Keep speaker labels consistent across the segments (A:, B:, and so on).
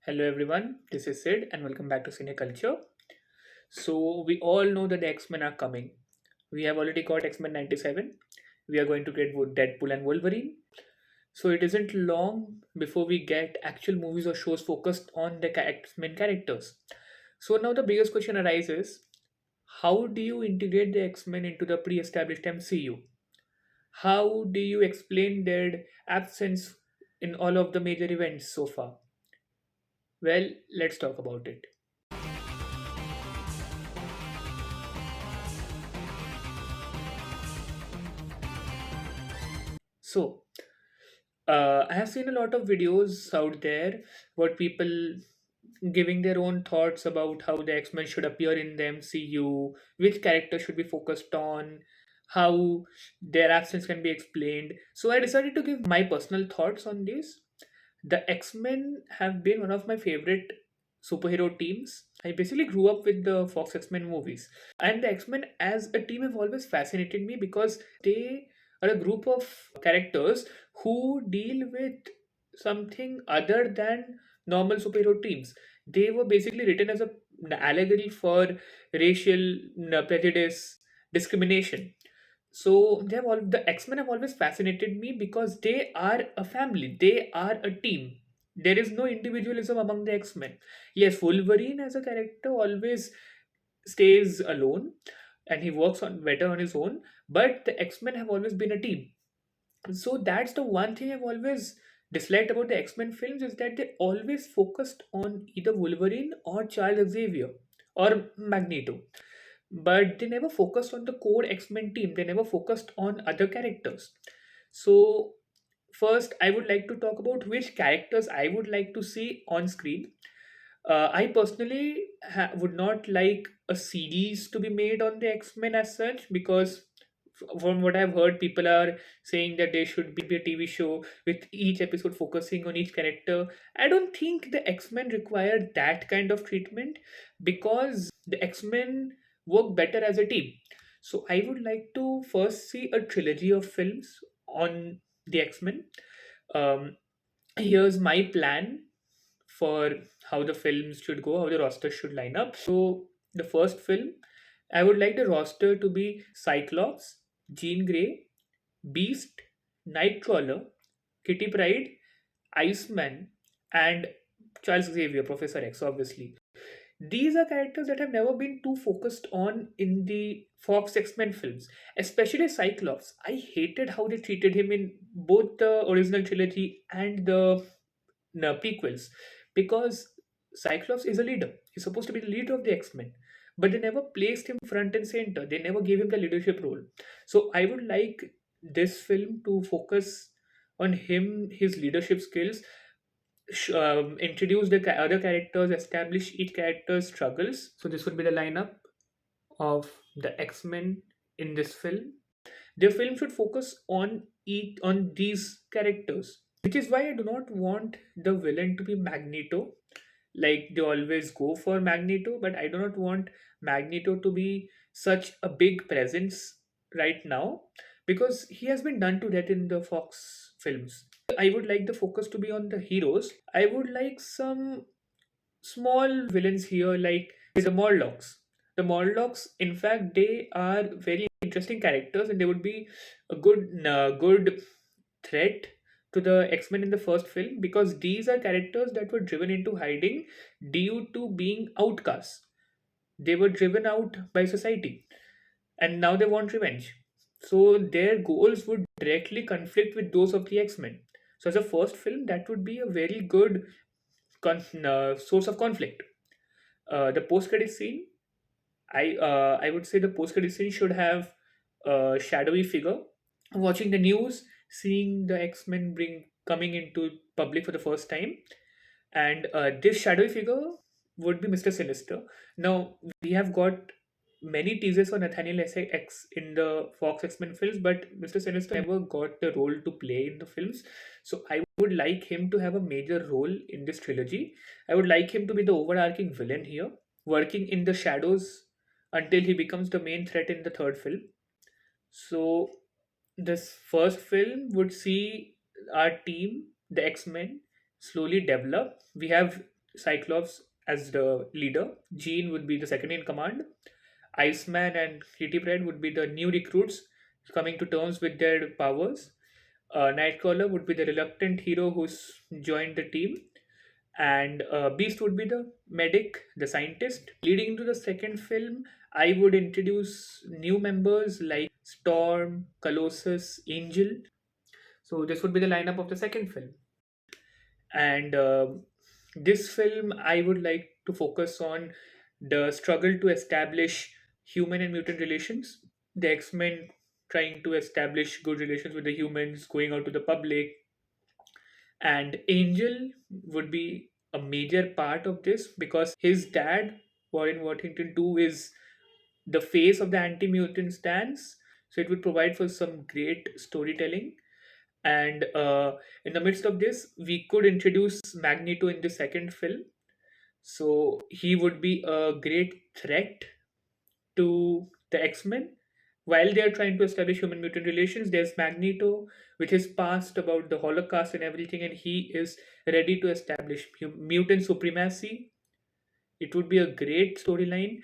A: Hello everyone, this is Sid and welcome back to Cine Culture. So we all know that the X-Men are coming. We have already got X-Men 97. We are going to get Deadpool and Wolverine. So it isn't long before we get actual movies or shows focused on the X-Men characters. So now the biggest question arises, how do you integrate the X-Men into the pre-established MCU? How do you explain their absence in all of the major events so far? Well, let's talk about it. So, I have seen a lot of videos out there what people giving their own thoughts about how the X-Men should appear in the MCU, which character should be focused on, how their absence can be explained. So I decided to give my personal thoughts on this. The X-Men have been one of my favorite superhero teams. I basically grew up with the Fox X-Men movies. And the X-Men as a team have always fascinated me because they are a group of characters who deal with something other than normal superhero teams. They were basically written as an allegory for racial prejudice, discrimination. So they have all the X-Men have always fascinated me because they are a family, they are a team. There is no individualism among the X-Men. Yes, Wolverine as a character always stays alone and he works on better on his own, but the X-Men have always been a team. So that's the one thing I've always disliked about the X-Men films is that they always focused on either Wolverine or Charles Xavier or Magneto, but they never focused on the core X-Men team. They never focused on other characters. So first, I would like to talk about which characters I would like to see on screen. I personally would not like a series to be made on the X-Men as such because from what I've heard, people are saying that there should be a TV show with each episode focusing on each character. I don't think the X-Men require that kind of treatment because the X-Men work better as a team. So I would like to first see a trilogy of films on the X-Men. Um, Here's my plan for how the films should go, how the roster should line up. So the first film, I would like the roster to be Cyclops, Jean Grey, Beast, Nightcrawler, Kitty Pryde, Iceman, and Charles Xavier, Professor X, obviously. These are characters that have never been too focused on in the Fox X-Men films, especially Cyclops. I hated how they treated him in both the original trilogy and the prequels because Cyclops is a leader. He's supposed to be the leader of the X-Men, but they never placed him front and center. They never gave him the leadership role. So I would like this film to focus on him, his leadership skills, introduce the other characters, establish each character's struggles. So this would be the lineup of the X-Men in this film. Their film should focus on these characters, which is why I do not want the villain to be Magneto. Like they always go for Magneto, but I do not want Magneto to be such a big presence right now because he has been done to that in the Fox films. I would like the focus to be on the heroes. I would like some small villains here, like the Morlocks. The Morlocks, in fact, they are very interesting characters, and they would be a good threat to the X-Men in the first film because these are characters that were driven into hiding due to being outcasts. They were driven out by society, and now they want revenge. So their goals would directly conflict with those of the X-Men. So as a first film, that would be a very good source of conflict. The post-credit scene, I would say the post-credit scene should have a shadowy figure watching the news, seeing the X-Men bring coming into public for the first time, and this shadowy figure would be Mr. Sinister. Now we have got many teasers for Nathaniel X in the Fox X-Men films, but Mr. Sinister never got the role to play in the films. So I would like him to have a major role in this trilogy. I would like him to be the overarching villain here, working in the shadows until he becomes the main threat in the third film. So this first film would see our team, the X-Men, slowly develop. We have Cyclops as the leader, Jean would be the second in command, Iceman and Kitty Pryde would be the new recruits coming to terms with their powers. Nightcrawler would be the reluctant hero who's joined the team, and Beast would be the medic, the scientist. Leading into the second film, I would introduce new members like Storm, Colossus, Angel. So this would be the lineup of the second film. And this film, I would like to focus on the struggle to establish human and mutant relations. The X-Men trying to establish good relations with the humans, going out to the public, and Angel would be a major part of this because his dad, Warren Worthington too, is the face of the anti-mutant stance. So it would provide for some great storytelling. And in the midst of this, we could introduce Magneto in the second film. So he would be a great threat to the X-Men. While they are trying to establish human mutant relations, there's Magneto with his past about the Holocaust and everything, and he is ready to establish mutant supremacy. It would be a great storyline.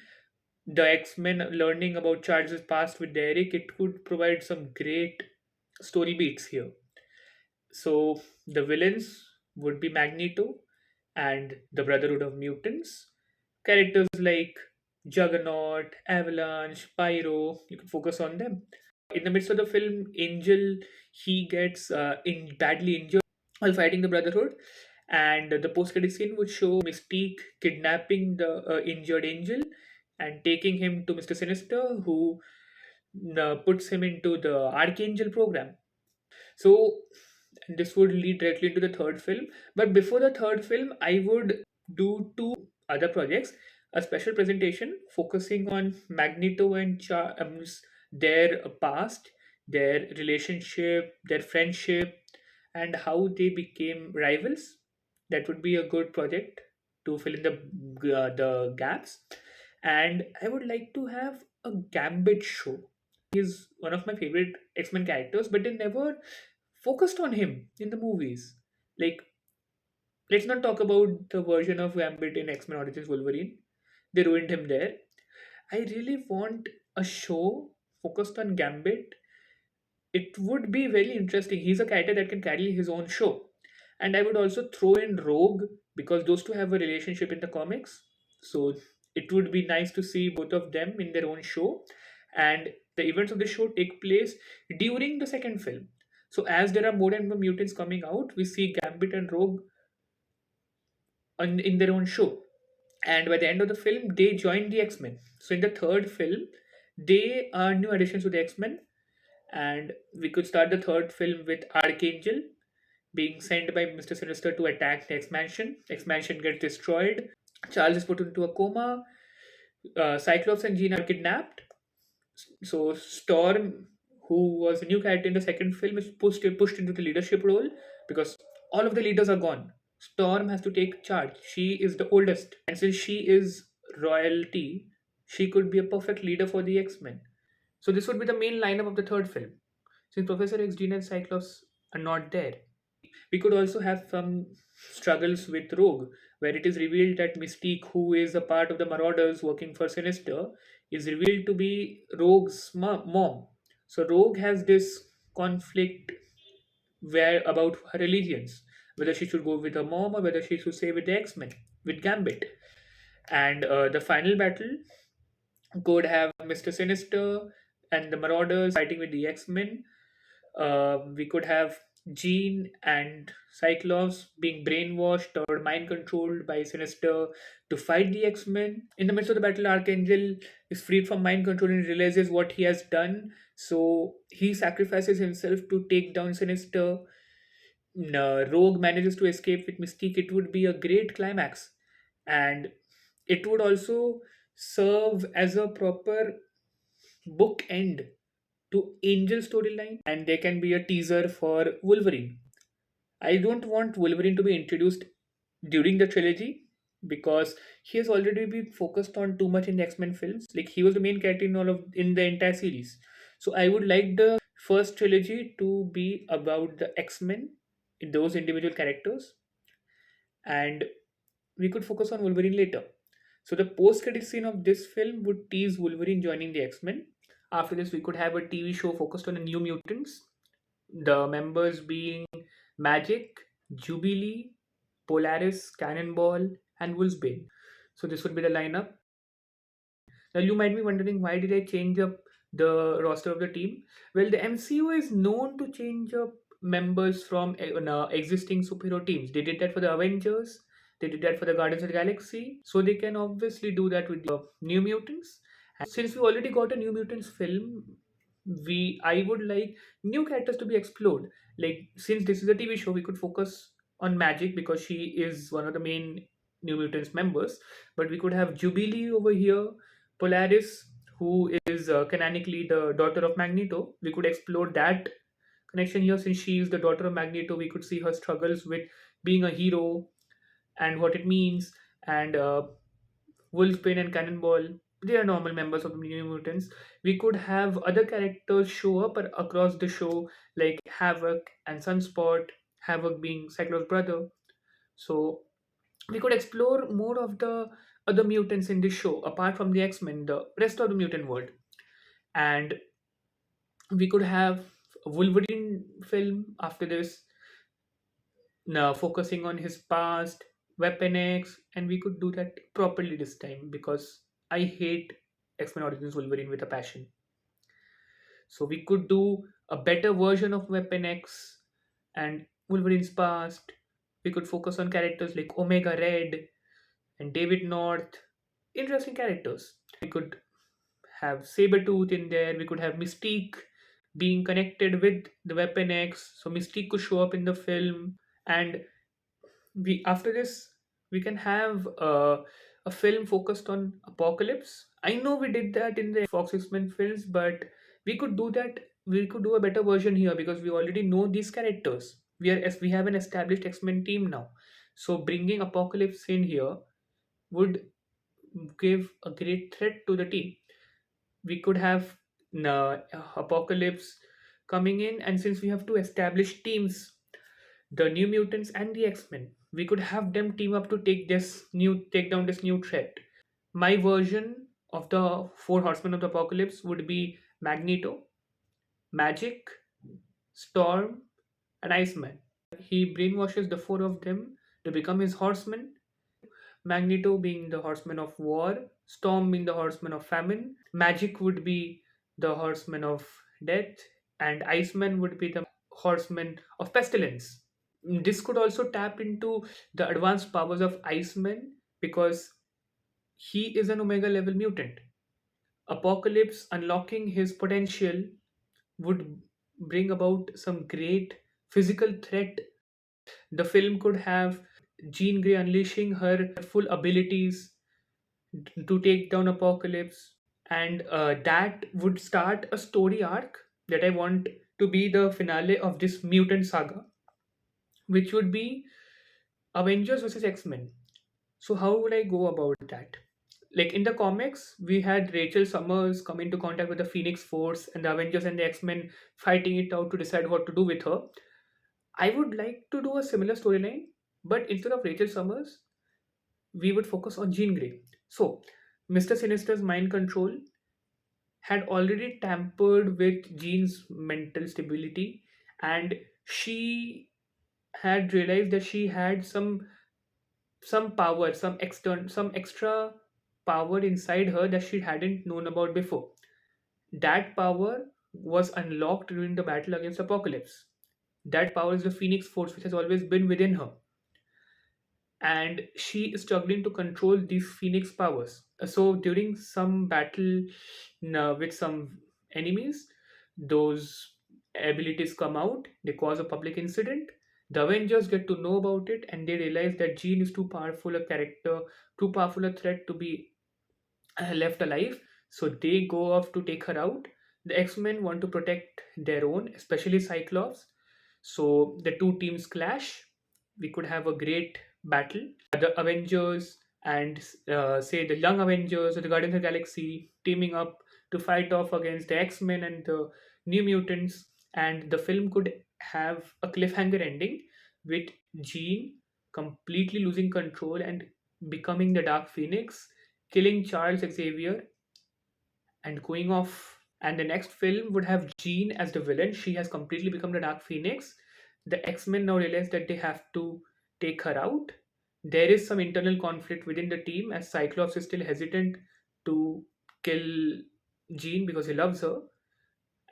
A: The X-Men learning about Charles' past with Derek, it could provide some great story beats here. So the villains would be Magneto and the Brotherhood of Mutants. Characters like Juggernaut, Avalanche, Pyro, you could focus on them. In the midst of the film, Angel, he gets badly injured while fighting the Brotherhood, and the post-credit scene would show Mystique kidnapping the injured Angel and taking him to Mr. Sinister, who puts him into the Archangel program. So this would lead directly into the third film. But before the third film, I would do two other projects. A special presentation focusing on Magneto and their past, their relationship, their friendship, and how they became rivals. That would be a good project to fill in the gaps. And I would like to have a Gambit show. He's one of my favorite X-Men characters, but they never focused on him in the movies. Like, let's not talk about the version of Gambit in X-Men Origins Wolverine. They ruined him there. I really want a show focused on Gambit. It would be very interesting. He's a character that can carry his own show. And I would also throw in Rogue because those two have a relationship in the comics. So it would be nice to see both of them in their own show. And the events of the show take place during the second film. So as there are more and more mutants coming out, we see Gambit and Rogue in their own show. And by the end of the film, they join the X-Men. So in the third film, they are new additions to the X-Men, and we could start the third film with Archangel being sent by Mr. Sinister to attack the X-Mansion. X-Mansion gets destroyed. Charles is put into a coma. Cyclops and Jean are kidnapped. So Storm, who was a new character in the second film, is pushed into the leadership role because all of the leaders are gone. Storm has to take charge. She is the oldest, and since she is royalty, she could be a perfect leader for the X-Men. So this would be the main lineup of the third film. Since Professor X, Jean, and Cyclops are not there, we could also have some struggles with Rogue, where it is revealed that Mystique, who is a part of the Marauders working for Sinister, is revealed to be Rogue's mom. So Rogue has this conflict where about her allegiance, whether she should go with her mom or whether she should stay with the X-Men, with Gambit. And the final battle could have Mr. Sinister and the Marauders fighting with the X-Men. We could have Jean and Cyclops being brainwashed or mind controlled by Sinister to fight the X-Men. In the midst of the battle, Archangel is freed from mind control and realizes what he has done. So he sacrifices himself to take down Sinister. Rogue manages to escape with Mystique. It would be a great climax. And it would also serve as a proper book end to Angel storyline, and there can be a teaser for Wolverine. I don't want Wolverine to be introduced during the trilogy because he has already been focused on too much in the X-Men films. Like he was the main character in the entire series. So I would like the first trilogy to be about the X-Men, those individual characters, and we could focus on Wolverine later. So the post-credit scene of this film would tease Wolverine joining the X-Men. After this, we could have a TV show focused on the New Mutants, the members being Magic, Jubilee, Polaris, Cannonball, and Wolfsbane. So this would be the lineup. Now you might be wondering, why did I change up the roster of the team? Well, the MCU is known to change up members from existing superhero teams. They did that for the Avengers. They did that for the Guardians of the Galaxy. So they can obviously do that with the New Mutants. And since we already got a New Mutants film, we I would like new characters to be explored. Like, since this is a TV show, we could focus on Magic because she is one of the main New Mutants members. But we could have Jubilee over here, Polaris, who is canonically the daughter of Magneto. We could explore that connection here. Since she is the daughter of Magneto, we could see her struggles with being a hero and what it means. And Wolfsbane and Cannonball, they are normal members of the New Mutants. We could have other characters show up across the show, like Havoc and Sunspot, Havoc being Cyclops' brother. So we could explore more of the other mutants in this show, apart from the X-Men, the rest of the mutant world. And we could have a Wolverine film after this, now focusing on his past, Weapon X, and we could do that properly this time because I hate X-Men Origins Wolverine with a passion. So we could do a better version of Weapon X and Wolverine's past. We could focus on characters like Omega Red and David North. Interesting characters. We could have Sabretooth in there. We could have Mystique being connected with the Weapon X. So Mystique could show up in the film. And we after this, we can have a film focused on Apocalypse. I know we did that in the Fox X-Men films, but we could do that. We could do a better version here because we already know these characters. We have an established X-Men team now. So bringing Apocalypse in here would give a great threat to the team. We could have Apocalypse coming in, and since we have to establish teams, the New Mutants and the X-Men, we could have them team up to take down this new threat. My version of the four horsemen of the apocalypse would be Magneto, Magic, Storm, and Iceman. He brainwashes the four of them to become his horsemen. Magneto being the horseman of war, Storm being the horseman of famine, Magic would be the horseman of death, and Iceman would be the horseman of pestilence. This could also tap into the advanced powers of Iceman because he is an Omega level mutant. Apocalypse unlocking his potential would bring about some great physical threat. The film could have Jean Grey unleashing her full abilities to take down Apocalypse, and that would start a story arc that I want to be the finale of this mutant saga, which would be Avengers versus X-Men. So how would I go about that? Like in the comics, we had Rachel Summers come into contact with the Phoenix Force and the Avengers and the X-Men fighting it out to decide what to do with her. I would like to do a similar storyline, but instead of Rachel Summers, we would focus on Jean Grey. So, Mr. Sinister's mind control had already tampered with Jean's mental stability, and she had realized that she had some power, some extra power inside her that she hadn't known about before. That power was unlocked during the battle against Apocalypse. That power is the Phoenix Force, which has always been within her, and she is struggling to control these Phoenix powers. So during some battle with some enemies, those abilities come out. They cause a public incident. The Avengers get to know about it, and they realize that Jean is too powerful a character, too powerful a threat to be left alive. So they go off to take her out. The X-Men want to protect their own, especially Cyclops. So the two teams clash. We could have a great battle. The Avengers and say the Young Avengers or the Guardians of the Galaxy teaming up to fight off against the X-Men and the New Mutants. And the film could have a cliffhanger ending with Jean completely losing control and becoming the Dark Phoenix, killing Charles Xavier, and going off. And the next film would have Jean as the villain. She has completely become the Dark Phoenix. The X-Men now realize that they have to take her out. There is some internal conflict within the team as Cyclops is still hesitant to kill Jean because he loves her.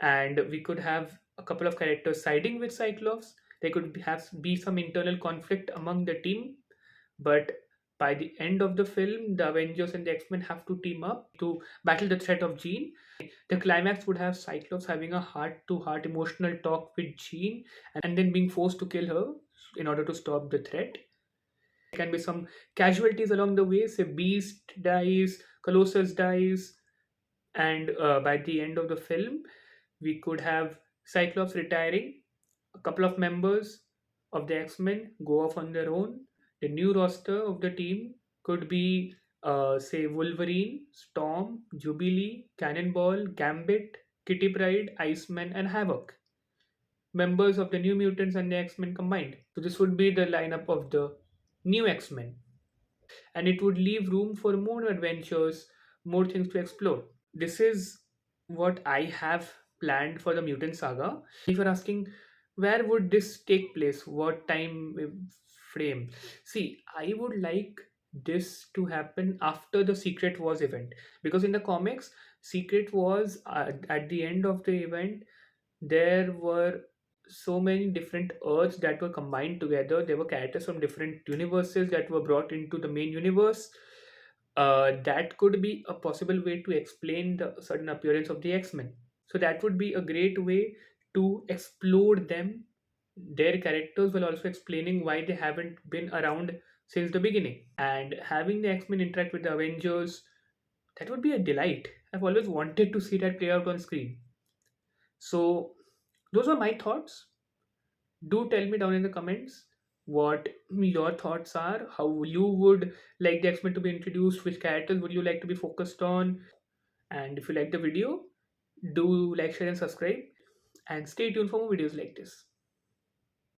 A: And we could have a couple of characters siding with Cyclops. There could be some internal conflict among the team, but by the end of the film, the Avengers and the X Men have to team up to battle the threat of Jean. The climax would have Cyclops having a heart to heart emotional talk with Jean and then being forced to kill her in order to stop the threat. There can be some casualties along the way. Say, Beast dies, Colossus dies, and by the end of the film, we could have Cyclops retiring, a couple of members of the X-Men go off on their own. The new roster of the team could be, say, Wolverine, Storm, Jubilee, Cannonball, Gambit, Kitty Pryde, Iceman, and Havoc. Members of the New Mutants and the X-Men combined. So this would be the lineup of the new X-Men, and it would leave room for more adventures, more things to explore. This is what I have planned for the Mutant Saga. If you're asking where would this take place, what time frame? See, I would like this to happen after the Secret Wars event, because in the comics, Secret Wars at the end of the event, there were so many different Earths that were combined together. There were characters from different universes that were brought into the main universe. That could be a possible way to explain the sudden appearance of the X-Men. So that would be a great way to explore them, their characters, while also explaining why they haven't been around since the beginning. And having the X-Men interact with the Avengers, that would be a delight. I've always wanted to see that play out on screen. So those are my thoughts. Do tell me down in the comments what your thoughts are, how you would like the X-Men to be introduced, which characters would you like to be focused on. And if you like the video, do like, share, and subscribe, and stay tuned for more videos like this.